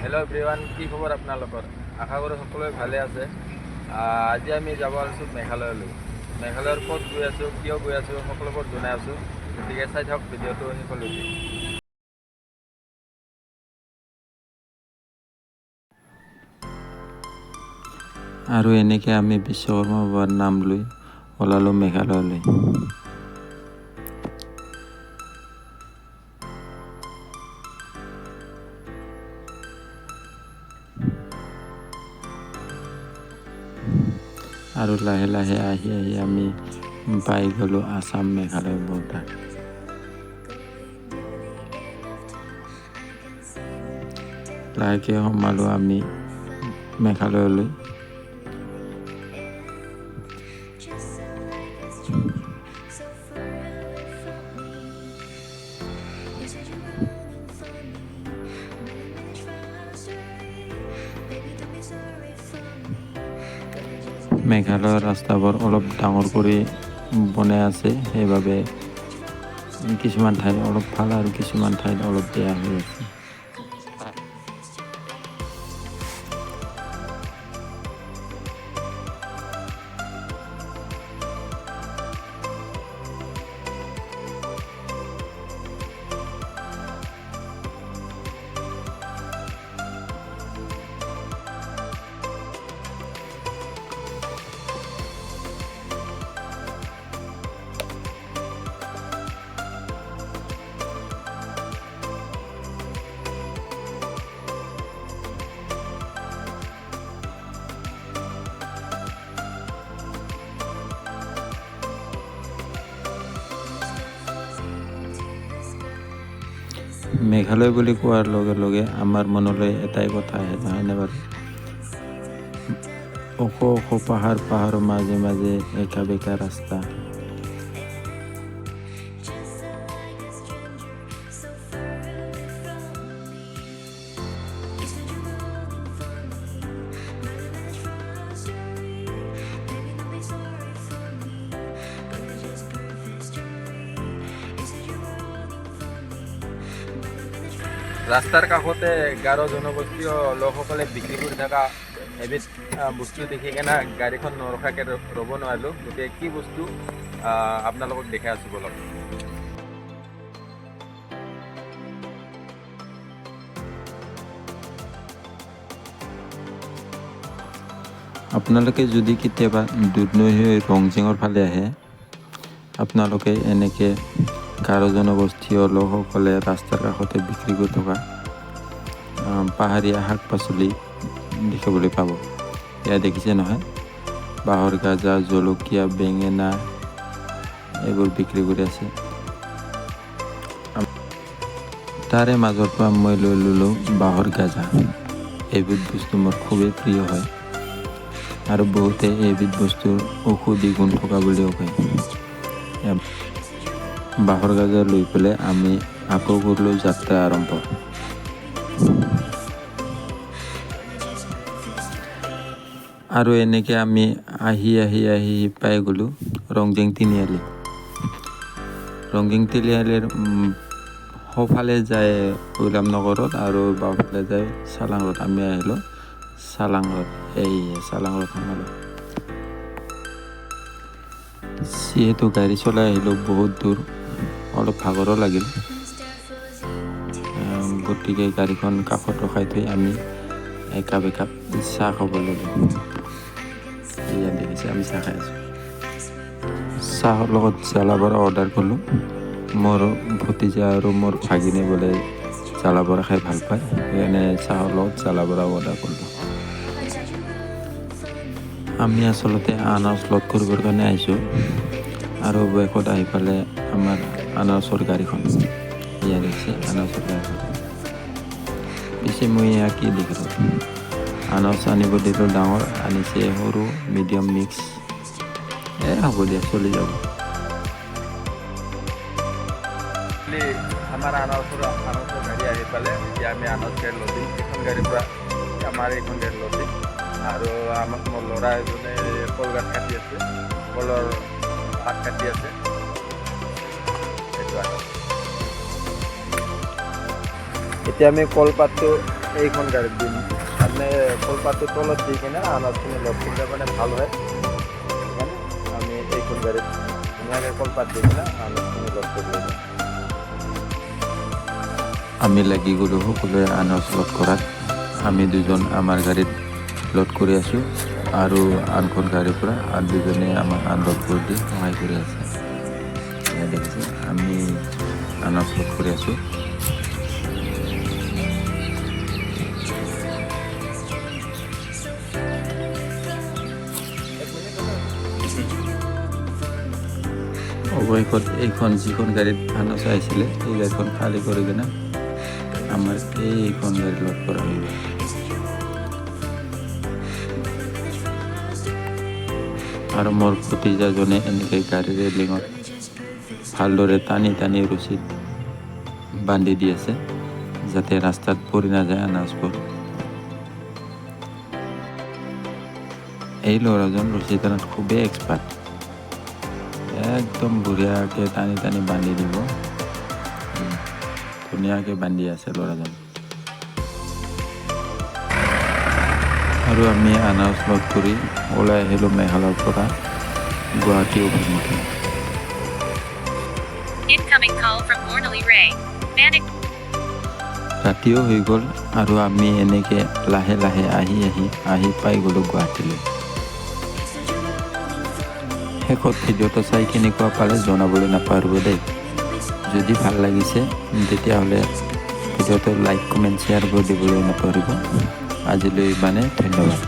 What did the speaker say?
Hello' everyone, কি খবৰ আপোনালোকৰ? আশা কৰোঁ সকলোৱে ভালে আছে। আজি আমি যাব আছোঁ মেঘালয়লৈ। মেঘালয়ৰ ক'ত গৈ আছোঁ, কিয় গৈ আছোঁ, সকলোবোৰ জনাই আছোঁ। গতিকে চাই থাকক ভিডিঅ'টো শেষলৈকে। আৰু এনেকৈ আমি বিশ্বকৰ্মা বাবাৰ নাম লৈ ওলালোঁ মেঘালয়লৈ। আৰু লাহে লাহে আহি আমি পাই গ'লোঁ আসাম মেঘালয় বৰ্ডাৰ। লাহেকৈ সোমালোঁ আমি মেঘালয়লৈ। মেঘালয়ৰ ৰাস্তাবোৰ অলপ ডাঙৰ কৰি বনাই আছে, সেইবাবে কিছুমান ঠাইত অলপ ভাল আৰু কিছুমান ঠাইত অলপ বেয়া হৈ আছে। মেঘালয় বুলি কোৱাৰ লগে লগে আমাৰ মনলৈ এটাই কথা আহে, নহয়নে বাৰু? ওখ ওখ পাহাৰৰ মাজে মাজে একা বেকা ৰাস্তা। ৰাস্তাৰ কাষতে গাৰো জনগোষ্ঠীয় লোকসকলে বিক্ৰী কৰি থকা এবিধ বস্তু দেখি কেনে গাড়ীখন নৰখাকৈ ৰ'ব নোৱাৰিলোঁ। গতিকে কি বস্তু আপোনালোকক দেখাই আছোঁ বলক। আপোনালোকে যদি কেতিয়াবা দুধনৈ হৈ ৰংজিঙৰ ফালে আহে, আপোনালোকে এনেকৈ গাৰো জনগোষ্ঠীয় লোকসকলে ৰাস্তাৰ কাষতে বিক্ৰী কৰি থকা পাহাৰীয়া শাক পাচলি দেখিবলৈ পাব। এয়া দেখিছে নহয়, বাঁহৰ গাজা, জলকীয়া, বেঙেনা এইবোৰ বিক্ৰী কৰি আছে। তাৰে মাজৰ পৰা মই লৈ ল'লোঁ বাঁহৰ গাজা। এইবিধ বস্তু মোৰ খুবেই প্ৰিয় হয় আৰু বহুতে এইবিধ বস্তুৰ ঔষধি গুণ থকা বুলিও কয়। বাঁহৰ গাজা লৈ পেলাই আমি আকৌ কৰিলোঁ যাত্ৰা আৰম্ভ। আৰু এনেকৈ আমি আহি পাই গ'লোঁ ৰংজিং তিনিআলি। ৰংজিং তিনিআলিৰ সোঁফালে যায় উইলাম নগৰত আৰু বাওঁফালে যায় চালাঙত। আমি আহিলোঁ চালাঙত। চালাঙত সোমালোঁ। যিহেতু গাড়ী চলাই আহিলোঁ বহুত দূৰ, অলপ ভাগৰো লাগিল, গতিকে গাড়ীখন কাষত ৰখাই থৈ আমি একাপ চাহ খাব ল'লোঁ। এয়া দেখিছে, আমি চাহ খাই আছোঁ। চাহৰ লগত জ্বালা বৰা অৰ্ডাৰ কৰিলোঁ। মোৰ ভতিজা আৰু মোৰ ভাগিনে বোলে জ্বালা বৰা খাই ভাল পায়, সেইকাৰণে চাহৰ লগত জ্বালা বৰা অৰ্ডাৰ কৰিলোঁ। আমি আচলতে আনাৰস লোড কৰিবৰ কাৰণে আহিছোঁ আৰু বেকত আহি পালে আমাৰ আনাৰসৰ গাড়ীখন। এয়া দেখিছে আনাৰসৰ গাড়ীখন। পিছে মই এয়া কি দেখিলোঁ, আনাৰস আনিব দিলোঁ ডাঙৰ, আনিছে সৰু, মিডিয়াম মিক্স। হ'ব দিয়া, চলি যাব। আমাৰ আনাৰসৰ গাড়ী আহি পালে, এতিয়া আমি আনাৰস গাড়ী লৈ দিম। এইখন গাড়ীৰ পৰা আমাৰ এইখন গাড়ী লৈ দিম। আৰু আমাক মোৰ ল'ৰা এজনে কলগছ কাটি আছে, কলৰ পাত কাটি আছে। সেইটো আৰু এতিয়া আমি কলপাতটো এইখন গাড়ীত দিম আপনি কলপাতটো তলত দি কিনে আনাজখিনি লোড কৰিলে মানে ভাল হয় সেইকাৰণে আমি এইখন গাড়ীত ধুনীয়াকৈ কলপাত দি কিনে আনাজখিনি লোড কৰি ল'ম আমি লাগি গ'লোঁ সকলোৱে আনাজ লোড কৰাত আমি দুজন আমাৰ গাড়ীত লোড কৰি আছোঁ আৰু আনখন গাড়ীৰ পৰা আৰু দুজনে আমাৰ আনলোড কৰি দি সহায় কৰি আছে এয়া দেখিছে আমি আনাজ লোড কৰি আছোঁ অৱশেষত এইখন যিখন গাড়ীত আনাজ আহিছিলে এই গাড়ীখন খালী কৰি কিনে আমাৰ এইখন গাড়ী লোড কৰা হৈ গ'ল আৰু মোৰ ভতিজাজনে এনেকৈ গাড়ীৰ ৰেলিঙত ভালদৰে টানি টানি ৰছীত বান্ধি দি আছে যাতে ৰাস্তাত পৰি নাযায় আনাজবোৰ এই ল'ৰাজন ৰছী টানাত খুবেই এক্সপাৰ্ট একদম বঢ়িয়াকৈ টানি টানি বান্ধি দিব ধুনীয়াকৈ বান্ধি আছে ল'ৰাজন আৰু আমি আনাজ লোড কৰি ওলাই আহিলোঁ মেঘালয়ৰ পৰা গুৱাহাটী অভিমুখে Incoming call from Mornali Ray. Manic. ৰাতিও হৈ গ'ল আৰু আমি এনেকৈ লাহে লাহে আহি পাই গ'লোঁ গুৱাহাটীলৈ শেষত ভিডিঅ'টো চাই কেনেকুৱা পালে জনাবলৈ নাপাহৰিব দেই যদি ভাল লাগিছে তেতিয়াহ'লে ভিডিঅ'টো লাইক কমেণ্ট শ্বেয়াৰ কৰি দিবলৈ নাপাহৰিব আজিলৈ ইমানে ধন্যবাদ